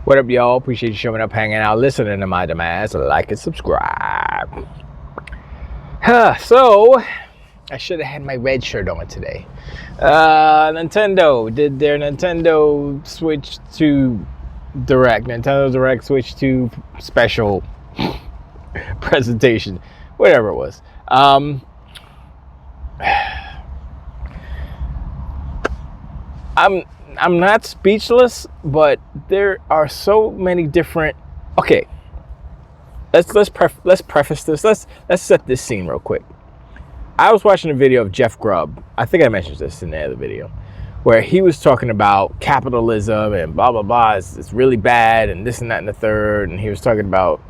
What up, y'all? Appreciate you showing up, hanging out, listening to my demands. Like and subscribe. So, I should have had my red shirt on today. Nintendo did their Nintendo Switch to Direct. Nintendo Direct Switch to special presentation. Whatever it was. I'm not speechless, but there are so many different. Okay, let's preface this. Let's set this scene real quick. I was watching a video of Jeff Grubb. I think I mentioned this in the other video, where he was talking about capitalism and blah blah blah. It's really bad and this and that and the third. And he was talking about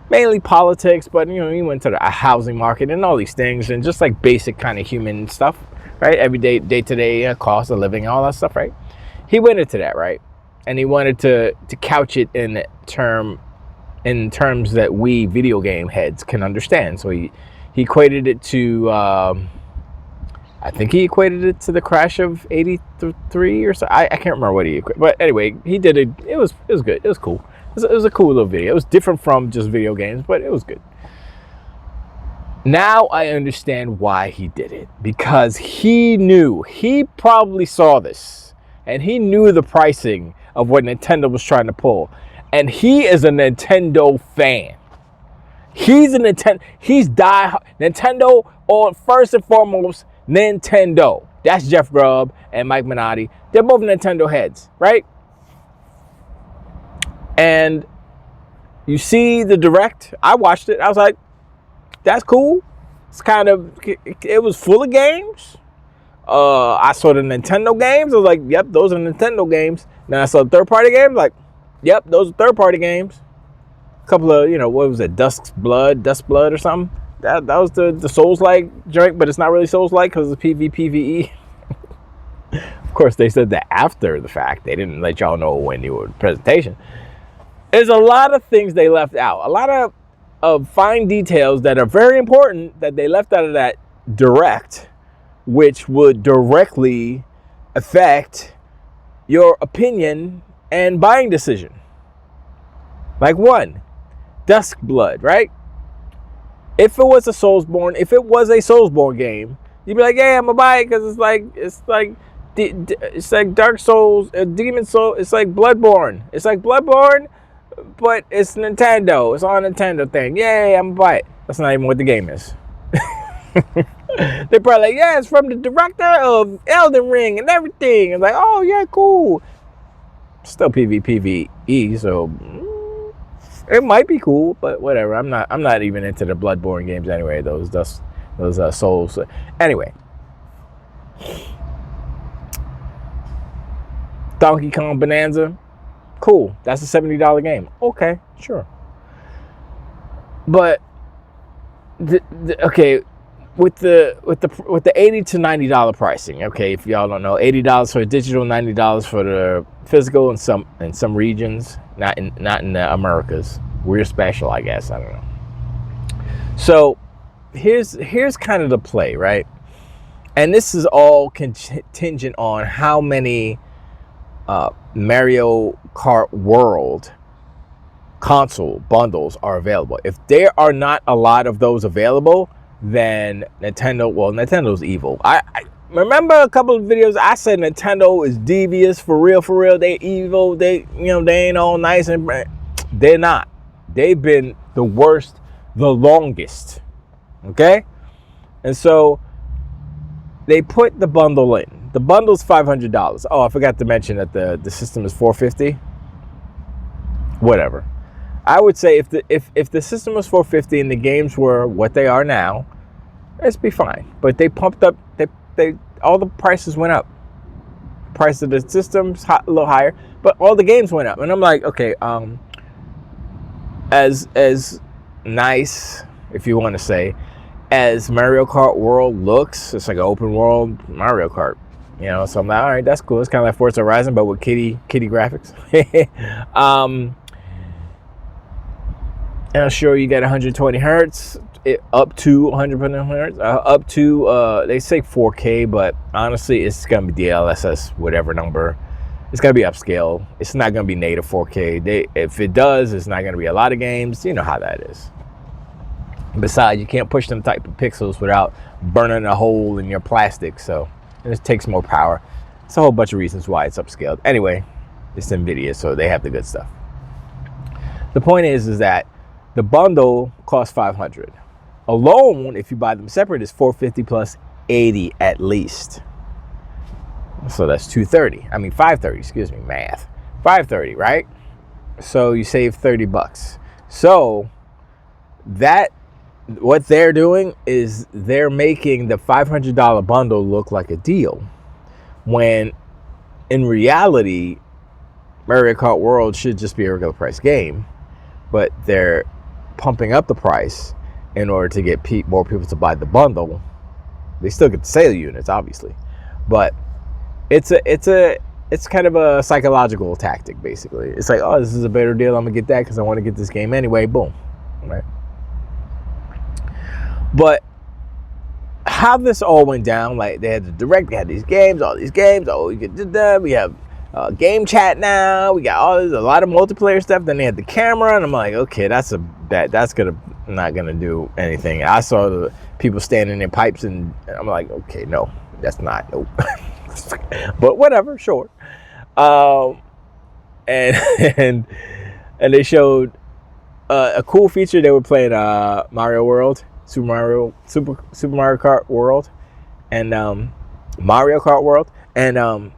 mainly politics, but he went to the housing market and all these things and just like basic kind of human stuff, right? Everyday, day to day cost of living, all that stuff, right? He went into that, right? And he wanted to couch it in terms that we video game heads can understand. So he equated it to, I think he equated it to the crash of '83 or so. I can't remember what he equated. But anyway, he did it. It was good. It was cool. It was a cool little video. It was different from just video games, but it was good. Now I understand why he did it. Because he probably saw this. And he knew the pricing of what Nintendo was trying to pull. And he is a Nintendo fan. He's die Nintendo, or first and foremost, Nintendo. That's Jeff Grubb and Mike Minotti. They're both Nintendo heads, right? And you see the Direct. I watched it. I was like, that's cool. It was full of games. I saw the Nintendo games. I was like, yep, those are Nintendo games. Then I saw third-party games. Like, yep, those are third-party games. A couple of, what was it, Dust Blood or something. That was the Souls-like joint, but it's not really Souls-like because it's PvPvE. Of course, they said that after the fact. They didn't let y'all know when you were in the presentation. There's a lot of things they left out. A lot of fine details that are very important that they left out of that Direct, which would directly affect your opinion and buying decision. Like one, Dusk Blood, right? If it was a Soulsborne game, you'd be like, yeah, I'm gonna buy it because it's like Dark Souls, Demon Soul. It's like Bloodborne. It's like Bloodborne, but it's Nintendo. It's on a Nintendo thing. Yay, I'm gonna buy it. That's not even what the game is. They're probably like, yeah, it's from the director of Elden Ring and everything. It's like, oh yeah, cool. Still PvPvE, so it might be cool, but whatever. I'm not even into the Bloodborne games anyway. Those Souls. Anyway, Donkey Kong Bonanza, cool. That's a $70 game. Okay, sure. But okay. With the $80 to $90 pricing, okay, if y'all don't know, $80 for the digital, $90 for the physical in some regions, not in the Americas. We're special, I guess. I don't know. So here's kind of the play, right? And this is all contingent on how many Mario Kart World console bundles are available. If there are not a lot of those available, then Nintendo's evil. I remember a couple of videos I said Nintendo is devious, for real. They evil. They ain't all nice, and they're not. They've been the worst, the longest. Okay? And so they put the bundle in. The bundle's $500. Oh, I forgot to mention that the system is $450. Whatever. I would say if the system was $450 and the games were what they are now, it'd be fine. But they pumped up. They all the prices went up. Price of the system's a little higher, but all the games went up. And I'm like, okay, as nice, if you want to say, as Mario Kart World looks, it's like an open world Mario Kart. So I'm like, all right, that's cool. It's kind of like Forza Horizon, but with kitty graphics. And sure, you get 120 hertz, up to 120 hertz, up to, they say 4K, but honestly, it's going to be DLSS, whatever number. It's going to be upscale. It's not going to be native 4K. If it does, it's not going to be a lot of games. You know how that is. Besides, you can't push them type of pixels without burning a hole in your plastic. So it takes more power. It's a whole bunch of reasons why it's upscaled. Anyway, it's NVIDIA, so they have the good stuff. The point is that the bundle costs $500. Alone, if you buy them separate, is $450 plus $80 at least. So that's $230. I mean $530. Excuse me, math. $530, right? So you save $30. So that what they're doing is they're making the $500 bundle look like a deal, when in reality, Mario Kart World should just be a regular price game, but they're pumping up the price in order to get more people to buy the bundle. They still get the sale units, obviously, but it's kind of a psychological tactic, basically. It's like, oh, this is a better deal. I'm gonna get that because I want to get this game anyway. Boom, right? But how this all went down, like they had the direct, they had these games, all these games. Oh, you get that. We have game chat now. We got a lot of multiplayer stuff. Then they had the camera, and I'm like, okay, that's not gonna do anything. I saw the people standing in pipes, and I'm like, okay, no, that's not, nope. But whatever, sure. And they showed a cool feature. They were playing Mario World. Super Mario Kart World, and Mario Kart World, and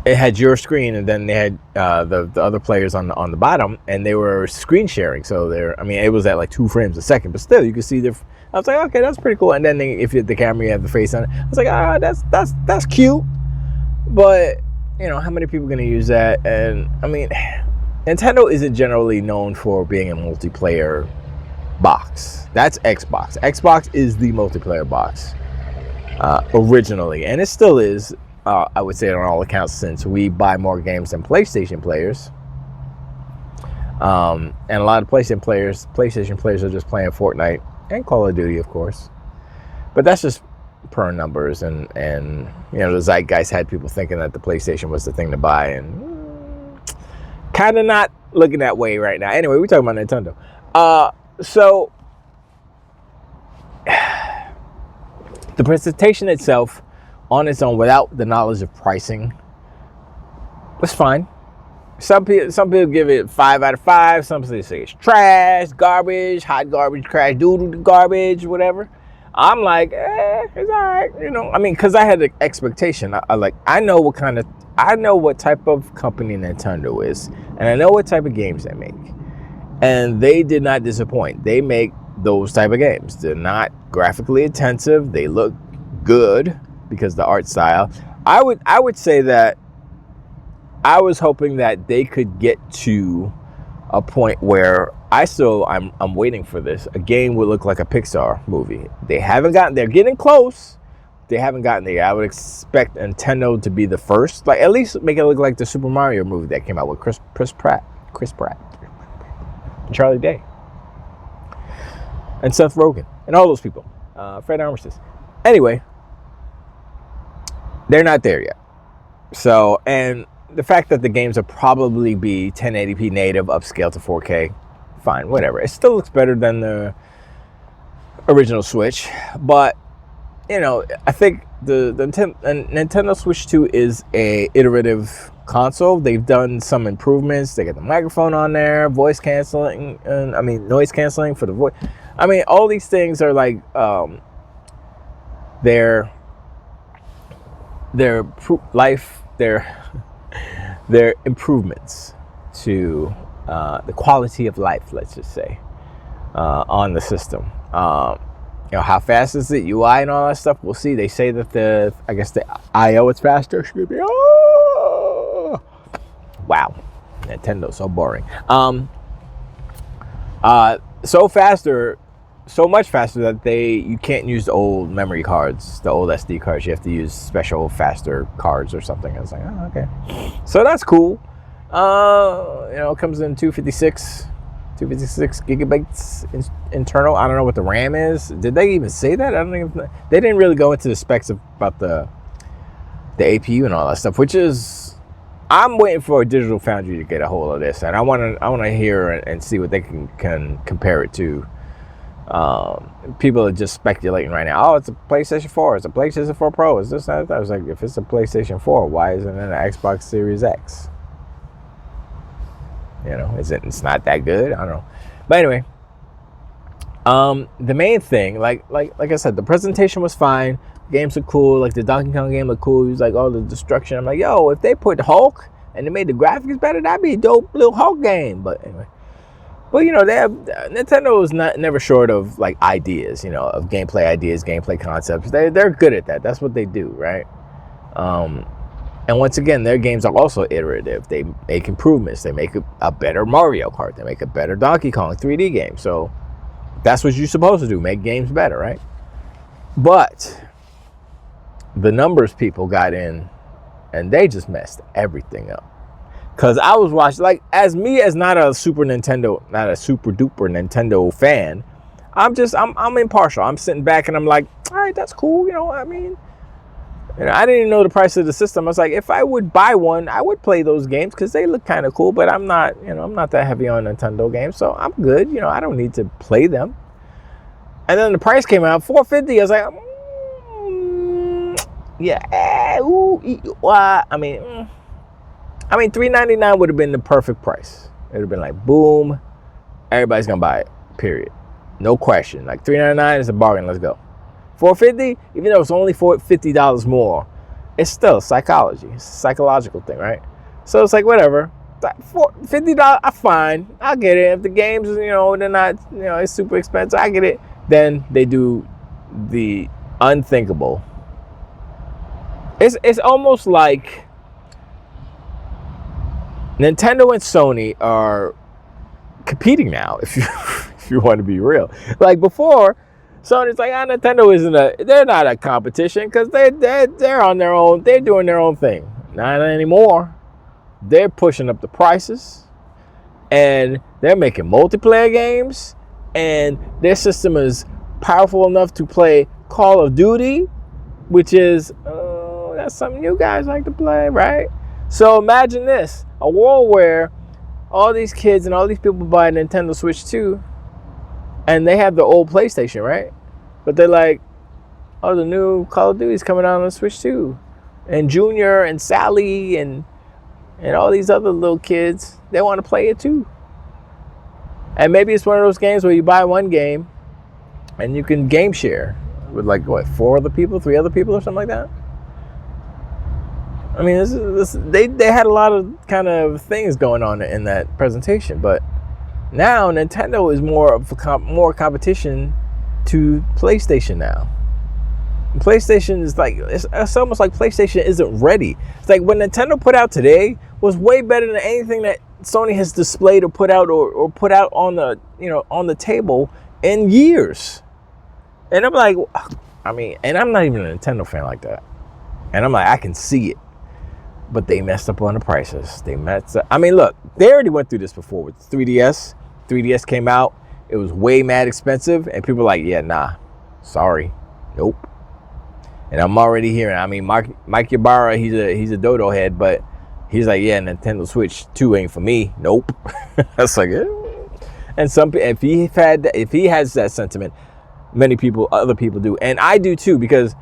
it had your screen, and then they had the other players on the bottom, and they were screen sharing. So it was at like 2 frames a second, but still you could see I was like, okay, that's pretty cool. And then if you hit the camera, you have the face on it. I was like, that's cute, but how many people are gonna use that? And I mean, Nintendo isn't generally known for being a multiplayer box. That's Xbox. Xbox is the multiplayer box originally, and it still is. I would say on all accounts, since we buy more games than PlayStation players, and a lot of PlayStation players are just playing Fortnite and Call of Duty, of course. But that's just per numbers, and the zeitgeist had people thinking that the PlayStation was the thing to buy, and kind of not looking that way right now. Anyway, we're talking about Nintendo. So the presentation itself on its own, without the knowledge of pricing, was fine. Some people give it 5 out of 5. Some people say it's trash, garbage, hot garbage, crash doodle garbage, whatever. I'm like, it's all right, because I had an expectation. I know what type of company Nintendo is, and I know what type of games they make. And they did not disappoint. They make those type of games. They're not graphically intensive. They look good because the art style. I would say that I was hoping that they could get to a point where I'm waiting for this. A game would look like a Pixar movie. They haven't gotten there. Getting close. They haven't gotten there. I would expect Nintendo to be the first. Like, at least make it look like the Super Mario movie that came out with Chris Pratt. Charlie Day, and Seth Rogen, and all those people, Fred Armisen. Anyway, they're not there yet. So, and the fact that the games will probably be 1080p native, upscale to 4K, fine, whatever. It still looks better than the original Switch, but I think the Nintendo Switch 2 is a iterative console. They've done some improvements. They got the microphone on there, voice canceling, noise canceling for the voice. All these things are like their improvements to the quality of life, let's just say, on the system. How fast is it, UI and all that stuff, we'll see. They say that the I/O is faster. Wow, Nintendo's so boring. So much faster that you can't use the old memory cards, the old SD cards. You have to use special faster cards or something. I was like, oh, okay. So that's cool. It comes in 256 gigabytes internal. I don't know what the RAM is. Did they even say that? I don't even. They didn't really go into the specs about the the APU and all that stuff, which is, I'm waiting for a Digital Foundry to get a hold of this, and I want to hear and see what they can compare it to. People are just speculating right now. Oh, it's a PlayStation 4. It's a PlayStation 4 Pro. Is this that? I was like, if it's a PlayStation 4, why isn't it an Xbox Series X? It's not that good. I don't know. But anyway, the main thing, like I said, the presentation was fine. Games are cool. Like the Donkey Kong game looked cool. He was like, all the destruction. I'm like, yo, if they put Hulk and they made the graphics better, that'd be a dope little Hulk game. But anyway, they have, Nintendo is never short of like ideas, of gameplay ideas, gameplay concepts. They're good at that. That's what they do, right? And once again, their games are also iterative. They make improvements. They make a better Mario Kart. They make a better Donkey Kong 3D game. So that's what you're supposed to do, make games better, right? But the numbers people got in, and they just messed everything up. Because I was watching, like, as not a super duper Nintendo fan, I'm impartial. I'm sitting back and I'm like, all right, that's cool. I didn't even know the price of the system. I was like, if I would buy one, I would play those games because they look kind of cool, but I'm not that heavy on Nintendo games, so I'm good. I don't need to play them. And then the price came out, $450. I was like, yeah, $399 would have been the perfect price. It would have been like, boom, everybody's gonna buy it. Period, no question. Like $399 is a bargain. Let's go. $450, even though it's only $50 more, it's still psychology. It's a psychological thing, right? So it's like, whatever. $50, I'm fine. I'll get it. If the games, they're not, it's super expensive, I get it. Then they do the unthinkable. It's almost like Nintendo and Sony are competing now, if you want to be real. Like before, Sony's like, Nintendo they're not a competition because they're on their own, they're doing their own thing. Not anymore. They're pushing up the prices, and they're making multiplayer games, and their system is powerful enough to play Call of Duty, which is that's something you guys like to play, right? So imagine this, a world where all these kids and all these people buy a Nintendo Switch 2, and they have the old PlayStation, right? But they're like, oh, the new Call of Duty's coming out on the Switch 2. And Junior and Sally and all these other little kids, they want to play it too. And maybe it's one of those games where you buy one game and you can game share with like, what, 3 other people or something like that? I mean, they had a lot of kind of things going on in that presentation, but now Nintendo is more competition to PlayStation now. PlayStation is like, it's almost like PlayStation isn't ready. It's like what Nintendo put out today was way better than anything that Sony has displayed or put out or put out on the table in years. And I'm like, and I'm not even a Nintendo fan like that. And I'm like, I can see it. But they messed up on the prices. Look, they already went through this before with 3DS. 3DS came out. It was way mad expensive. And people were like, yeah, nah. Sorry. Nope. And I'm already hearing, Mike Ybarra, he's a dodo head, but he's like, yeah, Nintendo Switch 2 ain't for me. Nope. That's like, and if he has that sentiment, other people do. And I do too, because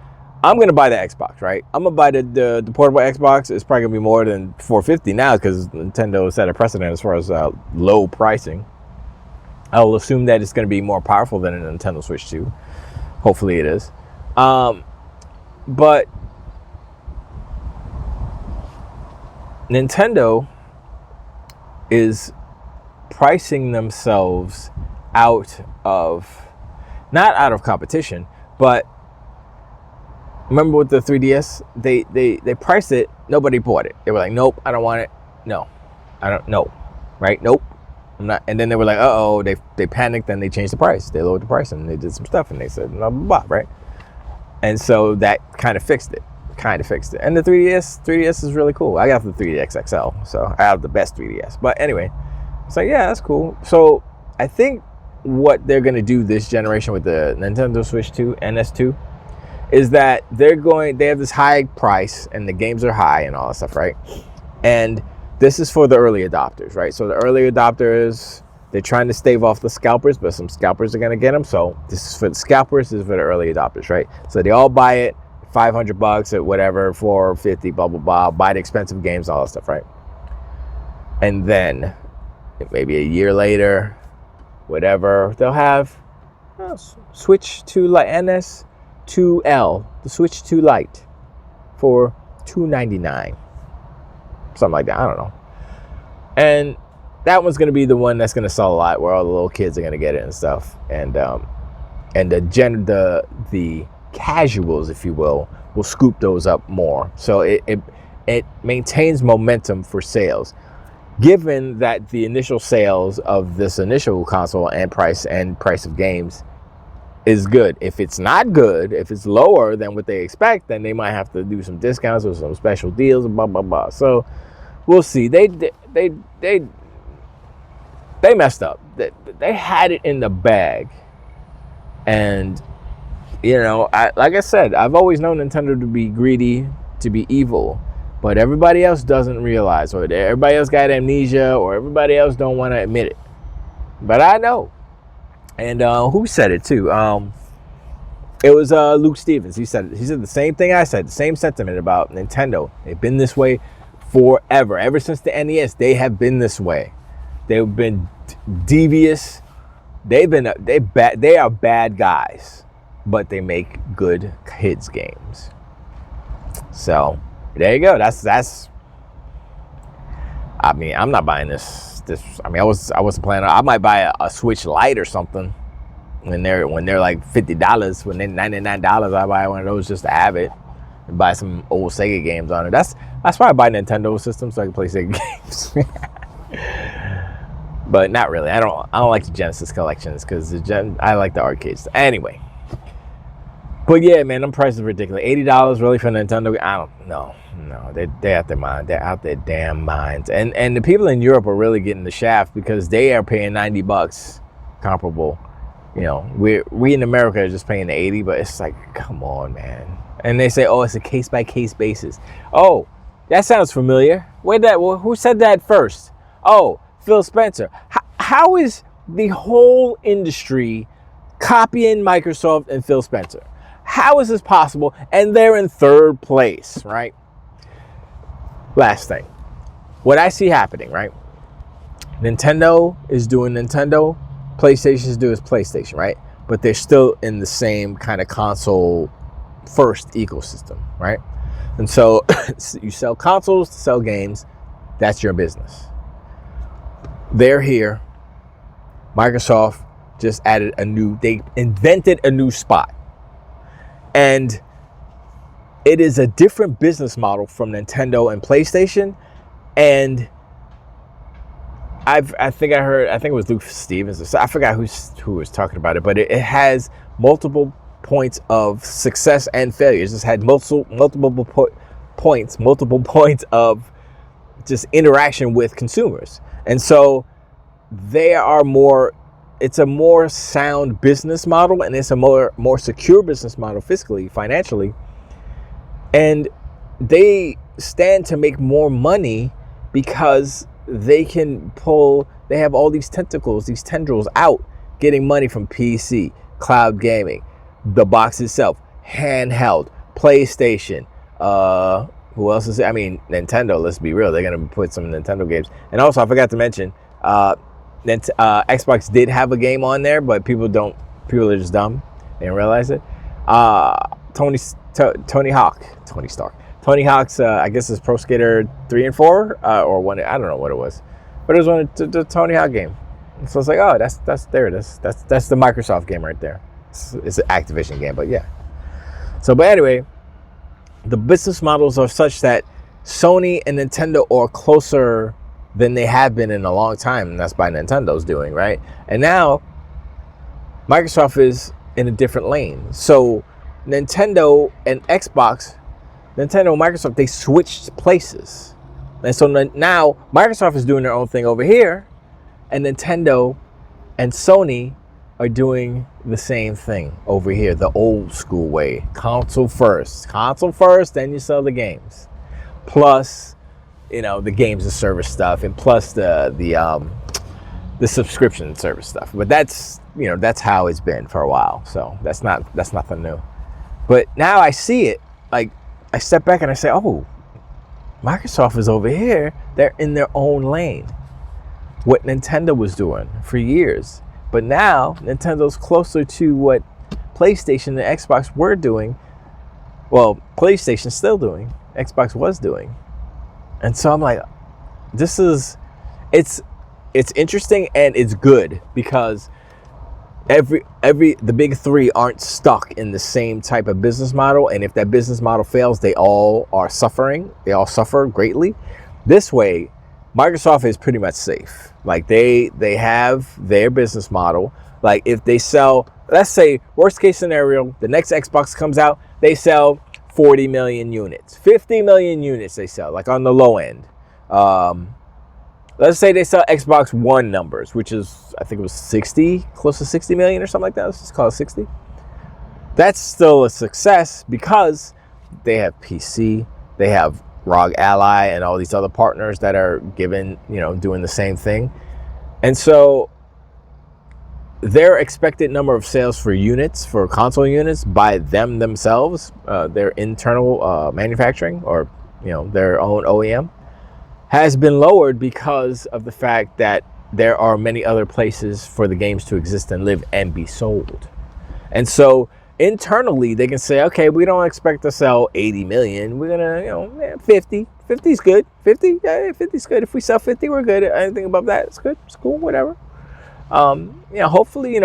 I'm going to buy the Xbox, right? I'm going to buy the portable Xbox. It's probably going to be more than $450 now because Nintendo set a precedent as far as low pricing. I'll assume that it's going to be more powerful than a Nintendo Switch 2. Hopefully it is. But Nintendo is pricing themselves not out of competition, but remember with the 3DS, they priced it, nobody bought it. They were like, nope, I don't want it. No, I don't know. Right? Nope. I'm not. And then they were like, uh-oh, they panicked and they changed the price. They lowered the price and they did some stuff and they said, blah, blah, blah, right? And so that kind of fixed it. And the 3DS is really cool. I got the 3DS XL, so I have the best 3DS. But anyway, it's like, yeah, that's cool. So I think what they're going to do this generation with the Nintendo Switch 2, NS2, is that they have this high price and the games are high and all that stuff, right? And this is for the early adopters, right? So the early adopters, they're trying to stave off the scalpers, but some scalpers are going to get them. So this is for the scalpers, this is for the early adopters, right? So they all buy it, $500 at whatever, $450, blah, blah, blah, buy the expensive games, all that stuff, right? And then maybe a year later, whatever, they'll have Switch to NS2L, the Switch 2 Lite for $299. Something like that, I don't know. And that one's going to be the one that's going to sell a lot, where all the little kids are going to get it and stuff. And the casuals, if you will scoop those up more. So it maintains momentum for sales. Given that the initial sales of this initial console and price of games is good. If it's not good, if it's lower than what they expect, then they might have to do some discounts or some special deals and blah, blah, blah. So we'll see. They messed up. They had it in the bag. And, like I said, I've always known Nintendo to be greedy, to be evil. But everybody else doesn't realize, or everybody else got amnesia, or everybody else don't want to admit it. But I know. And who said it too? It was Luke Stevens. He said the same thing I said, the same sentiment about Nintendo. They've been this way forever. Ever since the NES, they have been this way. They've been devious. They are bad guys, but they make good kids games. So there you go. That's. I mean, I'm not buying this. I wasn't planning. I might buy a Switch Lite or something when they're like $50. When they're $99, I buy one of those just to have it and buy some old Sega games on it. That's why I buy Nintendo systems, so I can play Sega games. But not really. I don't like the Genesis collections because I like the arcades. Anyway. But yeah, man, them prices are ridiculous. $80 really for Nintendo? I don't know. No, they're out their mind. They're out their damn minds. And the people in Europe are really getting the shaft because they are paying $90 comparable. We in America are just paying the $80, but it's like, come on, man. And they say, oh, it's a case-by-case basis. Oh, that sounds familiar. Who said that first? Oh, Phil Spencer. How is the whole industry copying Microsoft and Phil Spencer? How is this possible? And they're in third place, right? Last thing. What I see happening, right? Nintendo is doing Nintendo. PlayStation is doing PlayStation, right? But they're still in the same kind of console first ecosystem, right? And so you sell consoles to sell games. That's your business. They're here. Microsoft just they invented a new spot. And it is a different business model from Nintendo and PlayStation. And I think it was Luke Stevens. I forgot who was talking about it, but it has multiple points of success and failures. It's had multiple points of just interaction with consumers. And so it's a more sound business model, and it's a more secure business model fiscally, financially. And they stand to make more money because they have all these tendrils out, getting money from PC, cloud gaming, the box itself, handheld, PlayStation, who else is it? I mean, Nintendo, let's be real, they're going to put some Nintendo games. And also, I forgot to mention, Xbox did have a game on there, but people are just dumb. They didn't realize it. Tony Hawk's, I guess it's Pro Skater 3 and 4, or 1, I don't know what it was. But it was one of the Tony Hawk game. So it's like, oh, that's the Microsoft game right there. It's an Activision game, but yeah. So, but anyway, the business models are such that Sony and Nintendo are closer than they have been in a long time, and that's by Nintendo's doing, right? And now Microsoft is in a different lane. So Nintendo and Microsoft, they switched places. And so now Microsoft is doing their own thing over here, and Nintendo and Sony are doing the same thing over here, the old school way. Console first, then you sell the games. Plus, the games and service stuff, and plus the subscription service stuff. But that's how it's been for a while. So that's nothing new. But now I see it. Like, I step back and I say, oh, Microsoft is over here. They're in their own lane. What Nintendo was doing for years. But now Nintendo's closer to what PlayStation and Xbox were doing. Well, PlayStation's still doing. Xbox was doing. And so I'm like, it's interesting and it's good, because the big three aren't stuck in the same type of business model, and if that business model fails, they all are suffering. They all suffer greatly. This way, Microsoft is pretty much safe. Like, they have their business model. Like, if they sell, let's say, worst case scenario, the next Xbox comes out, they sell 40 million units, 50 million units they sell, like on the low end. Let's say they sell Xbox One numbers, which is, I think it was 60, close to 60 million or something like that. Let's just call it 60. That's still a success, because they have PC, they have ROG Ally, and all these other partners that are doing the same thing. And so their expected number of sales for console units by themselves, their internal manufacturing, or their own OEM, has been lowered because of the fact that there are many other places for the games to exist and live and be sold. And so internally they can say, okay, we don't expect to sell 80 million. We're gonna 50. 50 is good. 50 is good. If we sell 50, we're good. Anything above that, it's good. It's cool, whatever. Hopefully,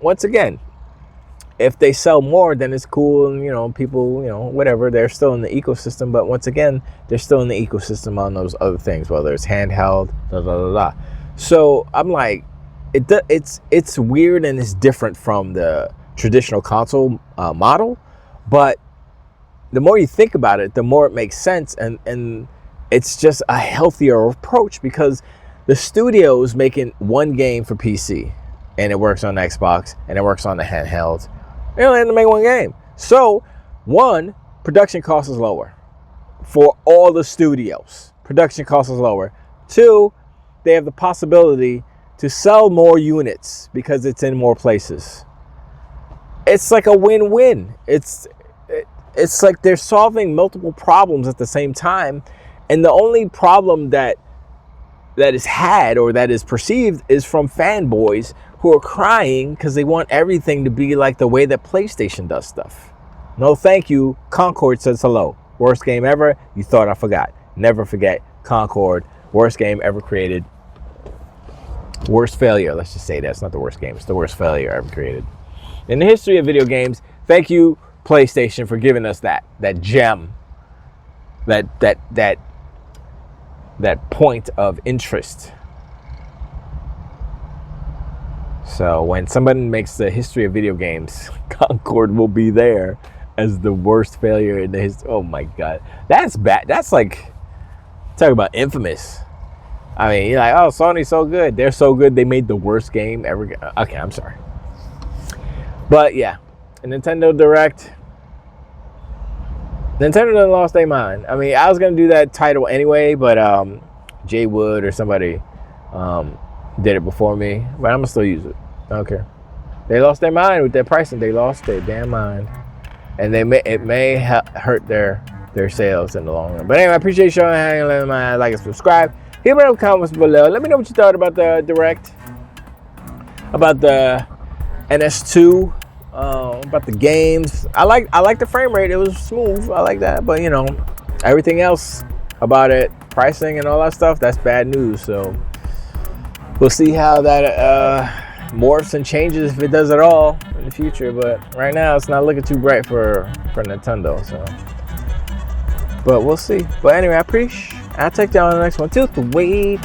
once again, if they sell more, then it's cool, and people, whatever, they're still in the ecosystem. But once again, they're still in the ecosystem on those other things, whether it's handheld, So I'm like, it's weird and it's different from the traditional console model. But the more you think about it, the more it makes sense, and it's just a healthier approach, because the studio is making one game for PC, and it works on Xbox, and it works on the handheld. They only have to make one game. So, one, production cost is lower for all the studios. Production cost is lower. Two, they have the possibility to sell more units because it's in more places. It's like a win-win. It's like they're solving multiple problems at the same time, and the only problem that is had, or that is perceived, is from fanboys who are crying because they want everything to be like the way that PlayStation does stuff. No, thank you. Concord says hello. Worst game ever. You thought I forgot. Never forget. Concord. Worst game ever created. Worst failure. Let's just say that's not the worst game. It's the worst failure ever created in the history of video games. Thank you, PlayStation, for giving us that gem, that point of interest. So when somebody makes the history of video games, Concord will be there as the worst failure in the history. Oh my God, that's bad. That's like, talk about infamous. I mean, you're like, oh, Sony's so good. They're so good. They made the worst game ever. Okay, I'm sorry. But yeah, a Nintendo Direct. Nintendo done lost their mind. I mean, I was going to do that title anyway, but Jay Wood or somebody did it before me. But I'm going to still use it. I don't care. They lost their mind with their pricing. They lost their damn mind. And it may hurt their sales in the long run. But anyway, I appreciate y'all hanging in my like and subscribe. Hit me in the comments below. Let me know what you thought about the Direct. About the NS2. About the games. I like the frame rate. It was smooth. I like that. But everything else about it, pricing and all that stuff, that's bad news. So we'll see how that morphs and changes, if it does at all, in the future. But right now it's not looking too bright for Nintendo. So, but we'll see. But anyway, I'll take y'all on the next one. Till the wait.